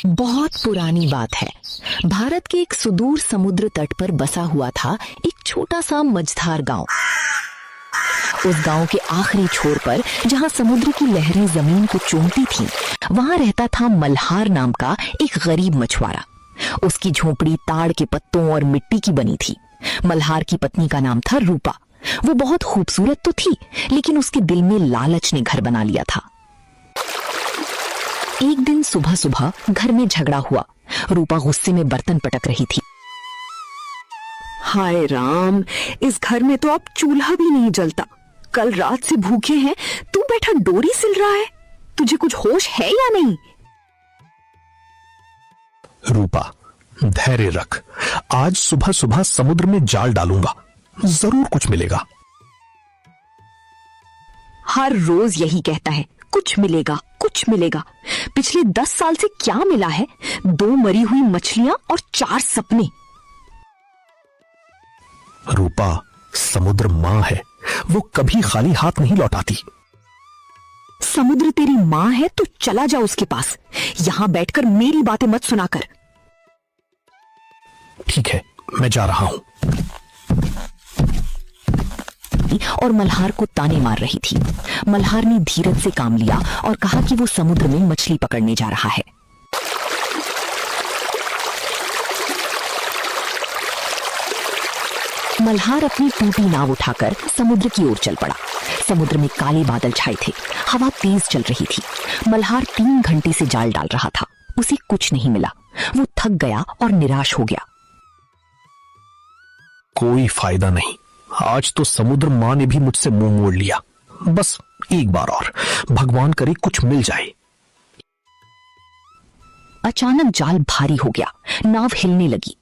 बहुत पुरानी बात है। भारत के एक सुदूर समुद्र तट पर बसा हुआ था एक छोटा सा मझधार गांव। उस गांव के आखिरी छोर पर, जहां समुद्र की लहरें जमीन को चूमती थीं, वहां रहता था मल्हार नाम का एक गरीब मछुआरा। उसकी झोपड़ी ताड़ के पत्तों और मिट्टी की बनी थी। मल्हार की पत्नी का नाम था रूपा। वो बहुत खूबसूरत तो थी, लेकिन उसके दिल में लालच ने घर बना लिया था। एक दिन सुबह सुबह घर में झगड़ा हुआ। रूपा गुस्से में बर्तन पटक रही थी। हाय राम, इस घर में तो अब चूल्हा भी नहीं जलता। कल रात से भूखे हैं, तू बैठा डोरी सिल रहा है। तुझे कुछ होश है या नहीं? रूपा, धैर्य रख। आज सुबह सुबह समुद्र में जाल डालूंगा, जरूर कुछ मिलेगा। हर रोज यही कहता है, कुछ मिलेगा कुछ मिलेगा। पिछले 10 साल से क्या मिला है? 2 मरी हुई मछलियां और 4 सपने। रूपा, समुद्र मां है, वो कभी खाली हाथ नहीं लौटाती। समुद्र तेरी मां है तो चला जा उसके पास। यहां बैठकर मेरी बातें मत सुनाकर। ठीक है, मैं जा रहा हूं। और मल्हार को ताने मार रही थी। मल्हार ने धीरज से काम लिया और कहा कि वो समुद्र में मछली पकड़ने जा रहा है। मल्हार अपनी टूटी नाव उठाकर समुद्र की ओर चल पड़ा। समुद्र में काले बादल छाए थे, हवा तेज चल रही थी। मल्हार 3 घंटे से जाल डाल रहा था, उसे कुछ नहीं मिला। वो थक गया और निराश हो गया। कोई फायदा नहीं, आज तो समुद्र मां ने भी मुझसे मुंह मोड़ लिया। बस एक बार और, भगवान करे कुछ मिल जाए। अचानक जाल भारी हो गया, नाव हिलने लगी।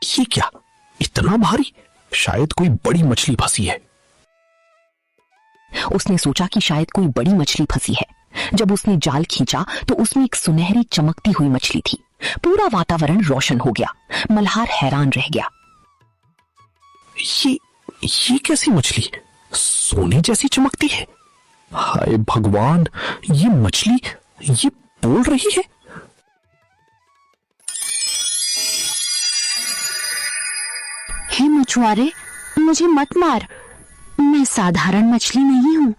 ये क्या, इतना भारी? शायद कोई बड़ी मछली फंसी है। उसने सोचा कि शायद कोई बड़ी मछली फंसी है। जब उसने जाल खींचा तो उसमें एक सुनहरी चमकती हुई मछली थी। पूरा वातावरण रोशन हो गया। मल्हार हैरान रह गया। ये कैसी मछली? सोने जैसी चमकती है। हाय भगवान, ये मछली ये बोल रही है। हे मछुआरे, मुझे मत मार। मैं साधारण मछली नहीं हूँ।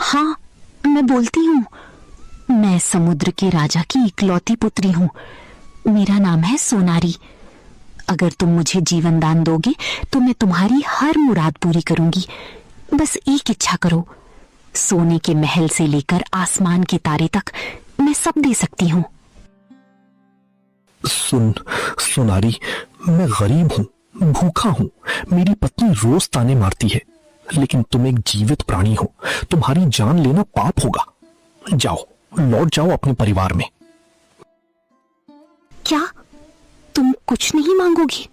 हाँ, मैं बोलती हूँ। मैं समुद्र के राजा की इकलौती पुत्री हूँ। मेरा नाम है सोनारी। अगर तुम मुझे जीवन दान दोगे तो मैं तुम्हारी हर मुराद पूरी करूंगी। बस एक इच्छा करो। सोने के महल से लेकर आसमान के तारे तक मैं सब दे सकती हूँ। सोनारी, मैं गरीब हूँ, भूखा हूँ। मेरी पत्नी रोज ताने मारती है, लेकिन तुम एक जीवित प्राणी हो। तुम्हारी जान लेना पाप होगा। जाओ, लौट जाओ अपने परिवार में। क्या तुम कुछ नहीं मांगोगी?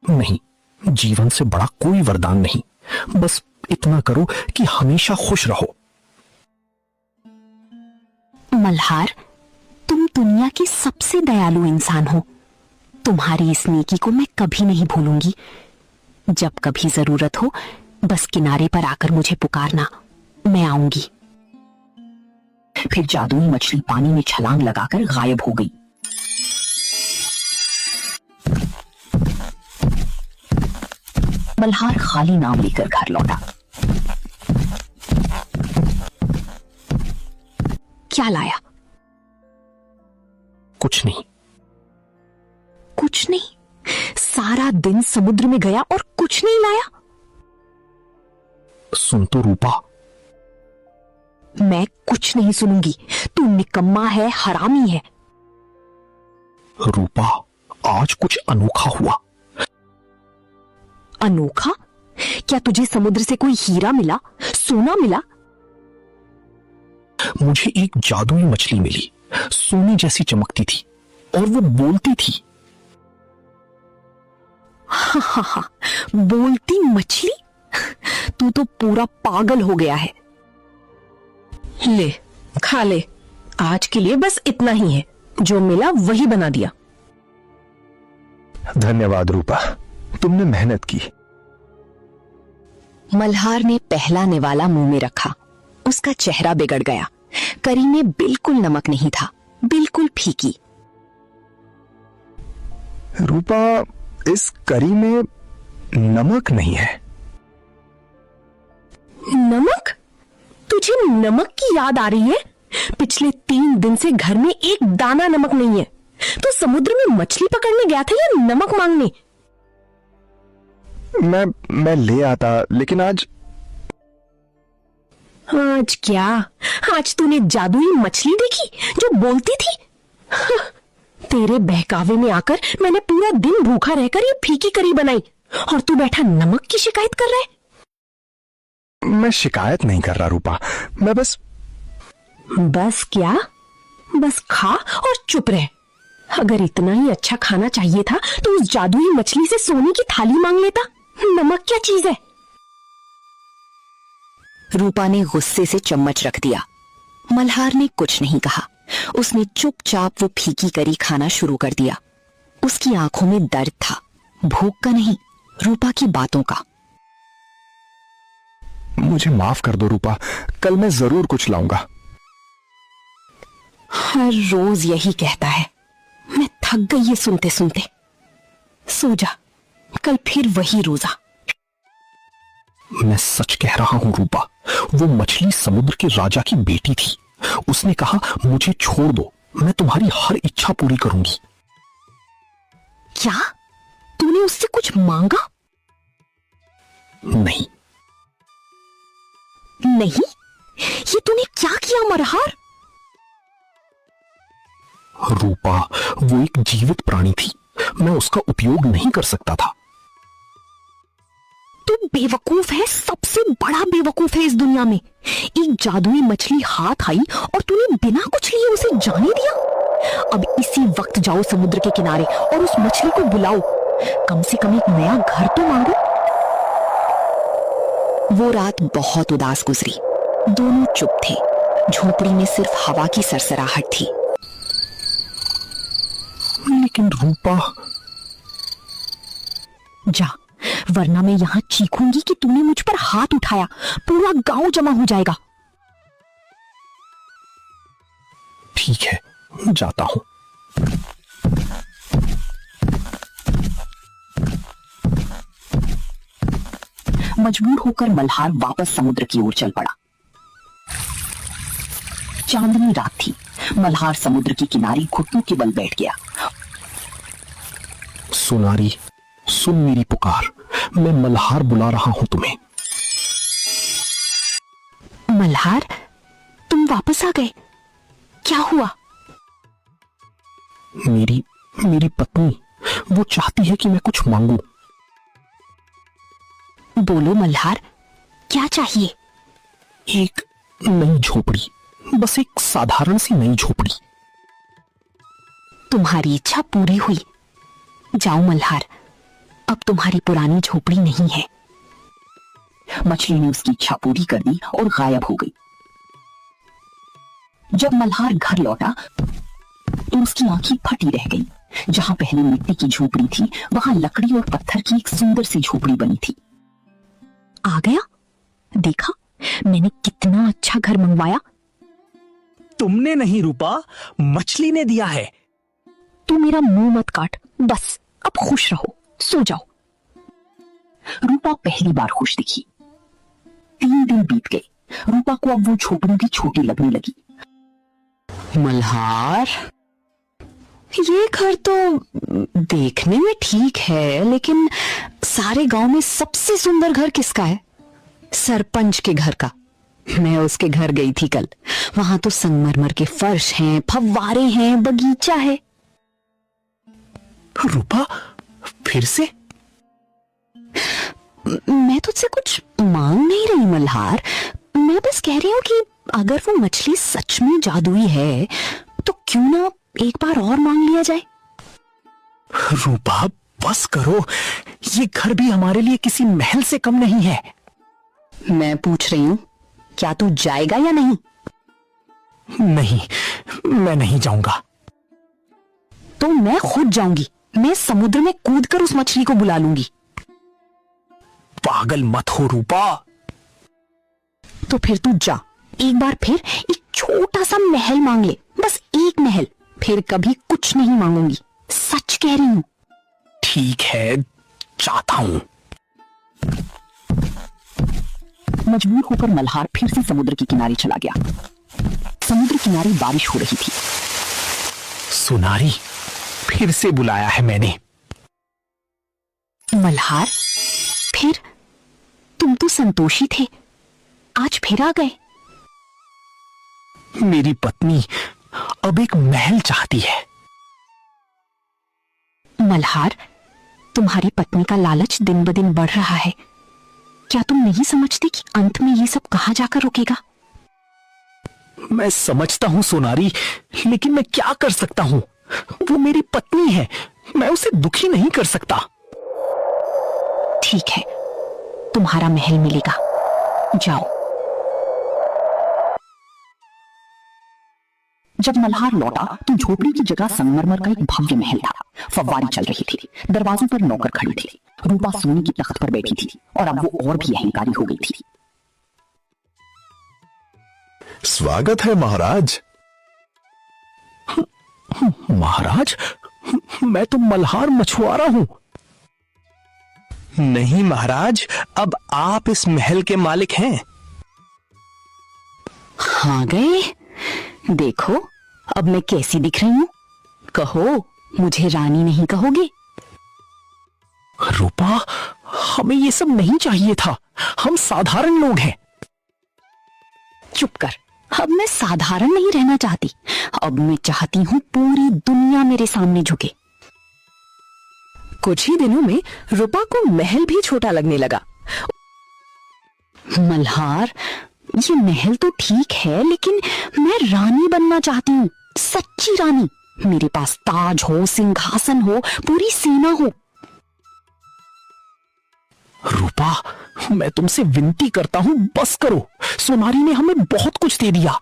नहीं, जीवन से बड़ा कोई वरदान नहीं। बस इतना करो कि हमेशा खुश रहो। मल्हार, तुम दुनिया के सबसे दयालु इंसान हो। तुम्हारी इस नेकी को मैं कभी नहीं भूलूंगी। जब कभी जरूरत हो, बस किनारे पर आकर मुझे पुकारना, मैं आऊंगी। फिर जादुई मछली पानी में छलांग लगाकर गायब हो गई। मल्हार खाली नाव लेकर घर लौटा। क्या लाया? कुछ नहीं। कुछ नहीं? सारा दिन समुद्र में गया और कुछ नहीं लाया? सुन तो रूपा। मैं कुछ नहीं सुनूंगी। तू निकम्मा है, हरामी है। रूपा, आज कुछ अनोखा हुआ। अनोखा? क्या तुझे समुद्र से कोई हीरा मिला, सोना मिला? मुझे एक जादुई मछली मिली, सोने जैसी चमकती थी और वो बोलती थी। हा, बोलती मछली? तू तो पूरा पागल हो गया है। ले, खा ले। आज के लिए बस इतना ही है, जो मिला वही बना दिया। धन्यवाद रूपा, तुमने मेहनत की। मल्हार ने पहला निवाला मुंह में रखा। उसका चेहरा बिगड़ गया। करी में बिल्कुल नमक नहीं था। बिल्कुल फीकी। रूपा, इस करी में नमक नहीं है। नमक? तुझे नमक की याद आ रही है? पिछले 3 दिन से घर में एक दाना नमक नहीं है। तो समुद्र में मछली पकड़ने गया था या नमक मांगने? मैं ले आता, लेकिन आज क्या? आज तूने जादुई मछली देखी जो बोलती थी? तेरे बहकावे में आकर मैंने पूरा दिन भूखा रहकर ये फीकी करी बनाई और तू बैठा नमक की शिकायत कर रहा है। मैं शिकायत नहीं कर रहा रूपा, मैं बस क्या? बस खा और चुप रह। अगर इतना ही अच्छा खाना चाहिए था तो उस जादुई मछली से सोने की थाली मांग लेता। नमक क्या चीज है? रूपा ने गुस्से से चम्मच रख दिया। मल्हार ने कुछ नहीं कहा। उसने चुपचाप वो फीकी करी खाना शुरू कर दिया। उसकी आंखों में दर्द था, भूख का नहीं, रूपा की बातों का। मुझे माफ कर दो रूपा, कल मैं जरूर कुछ लाऊंगा। हर रोज यही कहता है। मैं थक गई ये सुनते सुनते। सो जा, कल फिर वही रोजा। मैं सच कह रहा हूं रूपा, वो मछली समुद्र के राजा की बेटी थी। उसने कहा मुझे छोड़ दो, मैं तुम्हारी हर इच्छा पूरी करूंगी। क्या तूने उससे कुछ मांगा? नहीं। नहीं? ये तूने क्या किया मल्हार? रूपा, वो एक जीवित प्राणी थी, मैं उसका उपयोग नहीं कर सकता था। तू बेवकूफ है, सबसे बड़ा बेवकूफ है इस दुनिया में। एक जादुई मछली हाथ आई और तूने बिना कुछ लिए उसे जाने दिया। अब इसी वक्त जाओ समुद्र के किनारे और उस मछली को बुलाओ। कम से कम एक नया घर तो मांगो। वो रात बहुत उदास गुजरी। दोनों चुप थे। झोपड़ी में सिर्फ हवा की सरसराहट थी। लेकिन रूपा, जा, वरना मैं यहां चीखूंगी कि तूने मुझ पर हाथ उठाया। पूरा गांव जमा हो जाएगा। ठीक है, जाता हूं। मजबूर होकर मल्हार वापस समुद्र की ओर चल पड़ा। चांदनी रात थी। मल्हार समुद्र के किनारे घुटनों के बल बैठ गया। सुनारी, सुन मेरी पुकार, मैं मल्हार बुला रहा हूं तुम्हें। मल्हार, तुम वापस आ गए? क्या हुआ? मेरी पत्नी, वो चाहती है कि मैं कुछ मांगू। बोलो मल्हार, क्या चाहिए? एक नई झोपड़ी, बस एक साधारण सी नई झोपड़ी। तुम्हारी इच्छा पूरी हुई। जाओ मल्हार, अब तुम्हारी पुरानी झोपड़ी नहीं है। मछली ने उसकी इच्छा पूरी कर दी और गायब हो गई। जब मल्हार घर लौटा तो उसकी आंखें फटी रह गई। जहां पहले मिट्टी की झोपड़ी थी, वहां लकड़ी और पत्थर की एक सुंदर सी झोपड़ी बनी थी। आ गया? देखा, मैंने कितना अच्छा घर मंगवाया। तुमने नहीं रूपा, मछली ने दिया है। तू मेरा मुंह मत काट, बस अब खुश रहो, सो जाओ। रूपा पहली बार खुश दिखी। 3 दिन बीत गए। रूपा को अब वो झोपड़ी भी छोटी लगने लगी। मल्हार, ये घर तो देखने में ठीक है, लेकिन सारे गांव में सबसे सुंदर घर किसका है? सरपंच के घर का। मैं उसके घर गई थी कल। वहां तो संगमरमर के फर्श हैं, फव्वारे हैं, बगीचा है। रूपा, फिर से? मैं तुझसे कुछ मांग नहीं रही मल्हार, मैं बस कह रही हूं कि अगर वो मछली सच में जादुई है तो क्यों ना एक बार और मांग लिया जाए। रूपा, बस करो, ये घर भी हमारे लिए किसी महल से कम नहीं है। मैं पूछ रही हूं, क्या तू जाएगा या नहीं? नहीं, मैं नहीं जाऊंगा। तो मैं खुद जाऊंगी। मैं समुद्र में कूदकर उस मछली को बुला लूंगी। पागल मत हो रूपा। तो फिर तू जा, एक बार फिर एक छोटा सा महल मांग ले, बस एक महल, फिर कभी कुछ नहीं मांगूंगी, सच कह रही हूं। ठीक है, चाहता हूं। मजबूर होकर मल्हार फिर से समुद्र के किनारे चला गया। समुद्र किनारे बारिश हो रही थी। सुनारी, फिर से बुलाया है मैंने। मल्हार, फिर तुम तो संतोषी थे, आज फिर आ गए। मेरी पत्नी अब एक महल चाहती है। मल्हार, तुम्हारी पत्नी का लालच दिन ब दिन बढ़ रहा है। क्या तुम नहीं समझते कि अंत में ये सब कहां जाकर रुकेगा? मैं समझता हूं सोनारी, लेकिन मैं क्या कर सकता हूं? वो मेरी पत्नी है, मैं उसे दुखी नहीं कर सकता। ठीक है, तुम्हारा महल मिलेगा, जाओ। जब मल्हार लौटा तो झोपड़ी की जगह संगमरमर का एक भव्य महल था। फव्वारी चल रही थी, दरवाजों पर नौकर खड़े थे। रूपा सोने की तख्त पर बैठी थी और अब वो और भी अहंकारी हो गई थी। स्वागत है महाराज। महाराज, मैं तो मल्हार मछुआरा हूं। नहीं महाराज, अब आप इस महल के मालिक हैं। हाँ गए, देखो अब मैं कैसी दिख रही हूं। कहो, मुझे रानी नहीं कहोगे? रूपा, हमें ये सब नहीं चाहिए था, हम साधारण लोग हैं। चुप कर, अब मैं साधारण नहीं रहना चाहती, अब मैं चाहती हूं पूरी दुनिया मेरे सामने झुके। कुछ ही दिनों में रूपा को महल भी छोटा लगने लगा। मल्हार, ये महल तो ठीक है, लेकिन मैं रानी बनना चाहती हूँ, सच्ची रानी। मेरे पास ताज हो, सिंहासन हो, पूरी सेना हो। रूपा, मैं तुमसे विनती करता हूं, बस करो। सोनारी ने हमें बहुत कुछ दे दिया।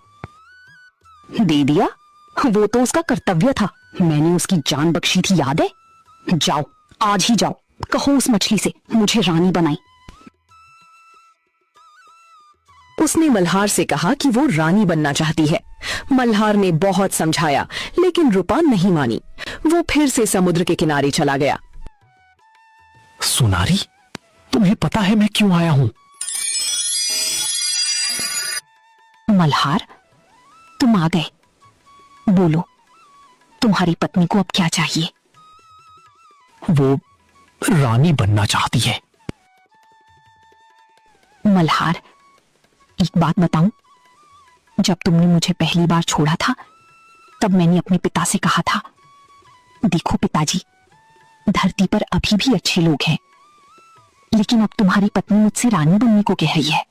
दे दिया? वो तो उसका कर्तव्य था, मैंने उसकी जान बख्शी थी, याद है? जाओ, आज ही जाओ, कहो उस मछली से मुझे रानी बनाई। उसने मल्हार से कहा कि वो रानी बनना चाहती है। मल्हार ने बहुत समझाया, लेकिन रूपा नहीं मानी। वो फिर से समुद्र के किनारे चला गया। सोनारी, तुम्हें पता है मैं क्यों आया हूं? मल्हार, तुम आ गए, बोलो, तुम्हारी पत्नी को अब क्या चाहिए? वो रानी बनना चाहती है। मल्हार, एक बात बताऊं, जब तुमने मुझे पहली बार छोड़ा था, तब मैंने अपने पिता से कहा था, देखो पिताजी, धरती पर अभी भी अच्छे लोग हैं, लेकिन अब तुम्हारी पत्नी मुझसे रानी बनने को कह रही है।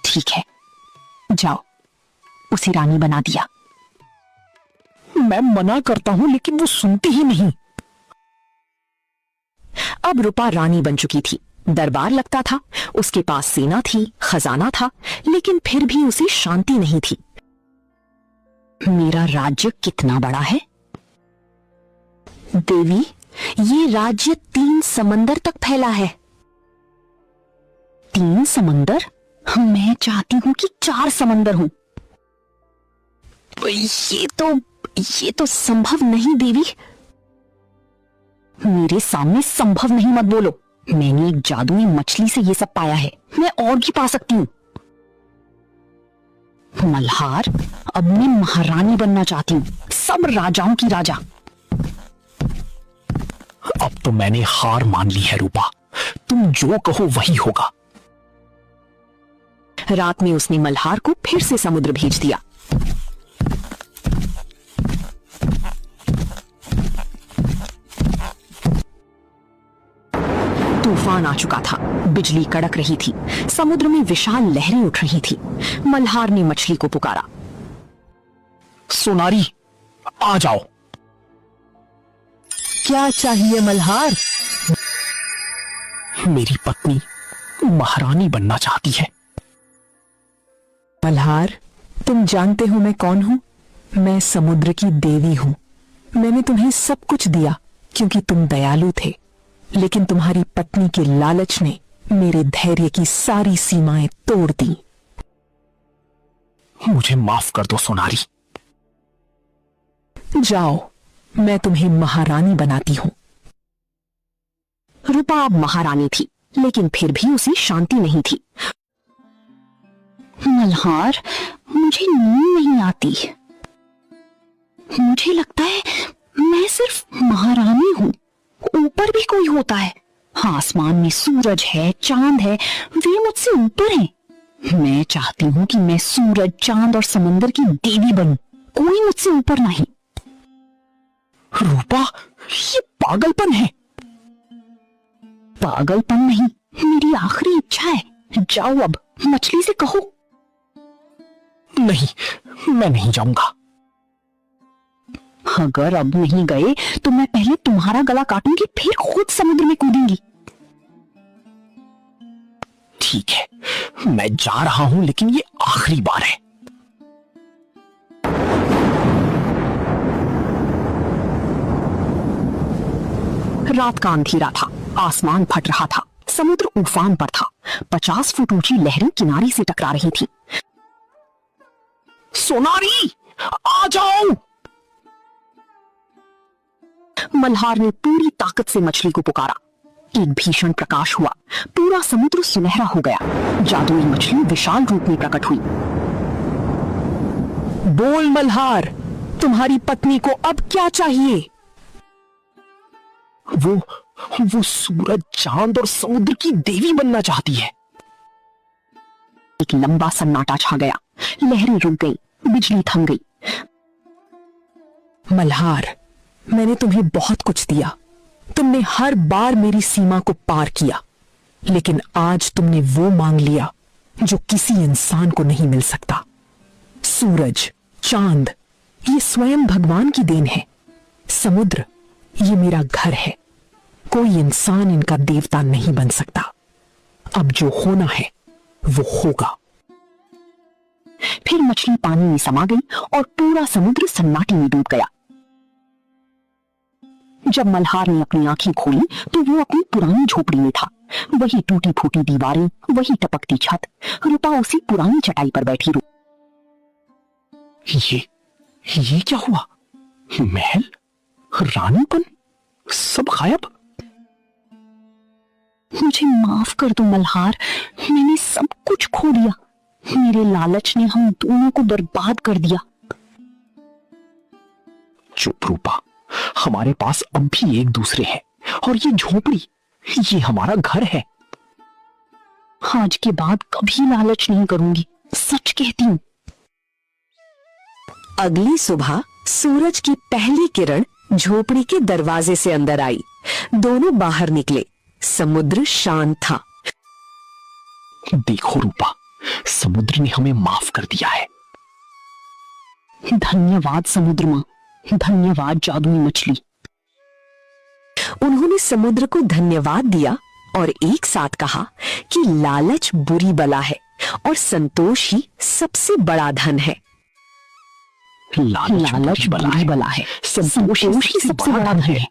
ठीक है, जाओ, उसे रानी बना दिया। मैं मना करता हूं, लेकिन वो सुनती ही नहीं। अब रूपा रानी बन चुकी थी, दरबार लगता था, उसके पास सेना थी, खजाना था, लेकिन फिर भी उसे शांति नहीं थी। मेरा राज्य कितना बड़ा है? देवी, ये राज्य 3 समंदर तक फैला है। 3 समंदर? मैं चाहती हूं कि 4 समंदर हों। ये तो संभव नहीं देवी। मेरे सामने संभव नहीं मत बोलो। मैंने एक जादुई मछली से ये सब पाया है, मैं और भी पा सकती हूँ। मल्हार, अब मैं महारानी बनना चाहती हूँ, सब राजाओं की राजा। अब तो मैंने हार मान ली है रूपा, तुम जो कहो वही होगा। रात में उसने मल्हार को फिर से समुद्र भेज दिया। तूफान आ चुका था, बिजली कड़क रही थी, समुद्र में विशाल लहरें उठ रही थी। मल्हार ने मछली को पुकारा, सोनारी, आ जाओ। क्या चाहिए मल्हार? मेरी पत्नी महारानी बनना चाहती है। मल्हार, तुम जानते हो मैं कौन हूं? मैं समुद्र की देवी हूं। मैंने तुम्हें सब कुछ दिया क्योंकि तुम दयालु थे, लेकिन तुम्हारी पत्नी के लालच ने मेरे धैर्य की सारी सीमाएं तोड़ दी। मुझे माफ कर दो सोनारी। जाओ, मैं तुम्हें महारानी बनाती हूँ। रूपा अब महारानी थी, लेकिन फिर भी उसे शांति नहीं थी। मल्हार, मुझे नींद नहीं आती। मुझे लगता है मैं सिर्फ महारानी हूँ। ऊपर भी कोई होता है। आसमान में सूरज है, चांद है, वे मुझसे ऊपर हैं। मैं चाहती हूँ कि मैं सूरज, चांद और समंदर की देवी बनूं। कोई मुझसे ऊपर नहीं। रूपा, ये पागलपन है। पागलपन नहीं, मेरी आखिरी इच्छा है। जाओ अब, मछली से कहो। नहीं, मैं नहीं जाऊंगा। अगर अब नहीं गए तो मैं पहले तुम्हारा गला काटूंगी, फिर खुद समुद्र में कूदूंगी। ठीक है, मैं जा रहा हूं, लेकिन ये आखिरी बार है। रात का अंधेरा था, आसमान फट रहा था, समुद्र उफान पर था। 50 फुट ऊंची लहरें किनारे से टकरा रही थीं। सोनारी, आ जाओ। मल्हार ने पूरी ताकत से मछली को पुकारा। एक भीषण प्रकाश हुआ, पूरा समुद्र सुनहरा हो गया। जादुई मछली विशाल रूप में प्रकट हुई। बोल मल्हार, तुम्हारी पत्नी को अब क्या चाहिए? वो सूरज, चांद और समुद्र की देवी बनना चाहती है। एक लंबा सन्नाटा छा गया। लहरें रुक गई, बिजली थम गई। मल्हार, मैंने तुम्हें बहुत कुछ दिया। तुमने हर बार मेरी सीमा को पार किया, लेकिन आज तुमने वो मांग लिया जो किसी इंसान को नहीं मिल सकता। सूरज, चांद, ये स्वयं भगवान की देन है। समुद्र, ये मेरा घर है। कोई इंसान इनका देवता नहीं बन सकता। अब जो होना है वो होगा। फिर मछली पानी में समा गई और पूरा समुद्र सन्नाटे में डूब गया। जब मल्हार ने अपनी आंखें खोली तो वो अपनी पुरानी झोपड़ी में था। वही टूटी फूटी दीवारें, वही टपकती छत। रूपा उसी पुरानी चटाई पर बैठी रो। ये क्या हुआ? महल, रानीपन, सब गायब। मुझे माफ कर दो मल्हार, मैंने सब कुछ खो दिया। मेरे लालच ने हम दोनों को बर्बाद कर दिया। चुप रूपा, हमारे पास अब भी एक दूसरे हैं, और ये झोपड़ी, ये हमारा घर है। आज के बाद कभी लालच नहीं करूंगी, सच कहती हूँ। अगली सुबह सूरज की पहली किरण झोपड़ी के दरवाजे से अंदर आई। दोनों बाहर निकले। समुद्र शांत था। देखो रूपा, समुद्र ने हमें माफ कर दिया है। धन्यवाद समुद्र मां, धन्यवाद जादुई मछली। उन्होंने समुद्र को धन्यवाद दिया और एक साथ कहा कि लालच बुरी बला है और संतोष ही सबसे बड़ा धन है। लालच बुरी बला है, संतोष ही सबसे बड़ा धन है।